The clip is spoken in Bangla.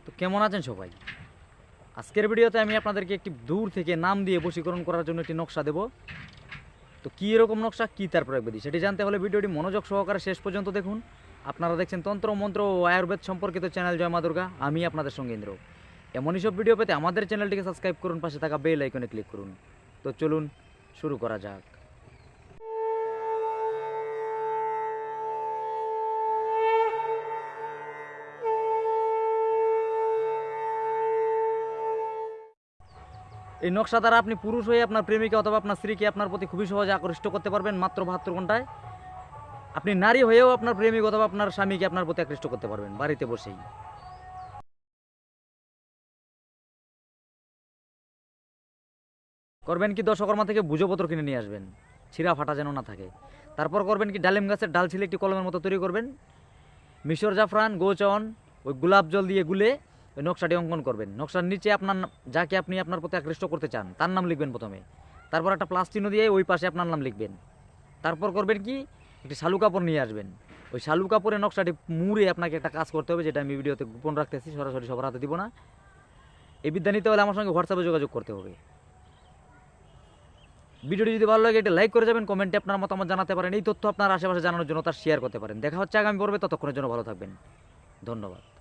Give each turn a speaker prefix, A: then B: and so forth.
A: তো কেমন আছেন সবাই? আজকের ভিডিওতে আমি আপনাদেরকে একটি দূর থেকে নাম দিয়ে বশীকরণ করার জন্য একটি নকশা দেব। তো কী এরকম নকশা, কী তার প্রয়োগবিধি, সেটি জানতে হলে ভিডিওটি মনোযোগ সহকারে শেষ পর্যন্ত দেখুন। আপনারা দেখছেন তন্ত্র মন্ত্র ও আয়ুর্বেদ সম্পর্কিত চ্যানেল জয় মা দুর্গা। আমি আপনাদের সঙ্গে ইন্দ্র। এমনই সব ভিডিও পেতে আমাদের চ্যানেলটিকে সাবস্ক্রাইব করুন, পাশে থাকা বেল আইকনে ক্লিক করুন। তো চলুন শুরু করা যাক। এই নকশা দ্বারা আপনি পুরুষ হয়ে আপনার প্রেমিকা অথবা আপনার স্ত্রীকে আপনার প্রতি খুবই সহজে আকৃষ্ট করতে পারবেন মাত্র 72 ঘন্টায়। আপনি নারী হয়েও আপনার প্রেমিক অথবা আপনার স্বামীকে আপনার প্রতি আকৃষ্ট করতে পারবেন বাড়িতে বসেই। করবেন কি, দশকর্মা থেকে ভুজপত্র কিনে নিয়ে আসবেন, ছিঁড়া ফাটা যেন না থাকে। তারপর করবেন কি, ডালিম গাছের ডাল ছিলে একটি কলমের মতো তৈরি করবেন। মিশর জাফরান, গোচন, ওই গোলাপ জল দিয়ে গুলে ওই নকশাটি অঙ্কন করবেন। নকশার নিচে আপনার যাকে আপনি আপনার প্রতি আকৃষ্ট করতে চান তার নাম লিখবেন প্রথমে। তারপর একটা প্লাস চিহ্ন দিয়ে ওই পাশে আপনার নাম লিখবেন। তারপর করবেন কি, একটি শালু কাপড় নিয়ে আসবেন। ওই শালু কাপড়ের নকশাটি মুড়ে আপনাকে একটা কাজ করতে হবে, যেটা আমি ভিডিওতে গোপন রাখতেছি, সরাসরি সবার হাতে দিব না। এই বিদ্যা নিতে হলে আমার সঙ্গে হোয়াটসঅ্যাপে যোগাযোগ করতে হবে। ভিডিওটি যদি ভালো লাগে এটা লাইক করে যাবেন, কমেন্টে আপনার মতামত জানাতে পারেন। এই তথ্য আপনার আশেপাশে জানানোর জন্য তার শেয়ার করতে পারেন। দেখা হচ্ছে আগামী পর্বে, ততক্ষণের জন্য ভালো থাকবেন। ধন্যবাদ।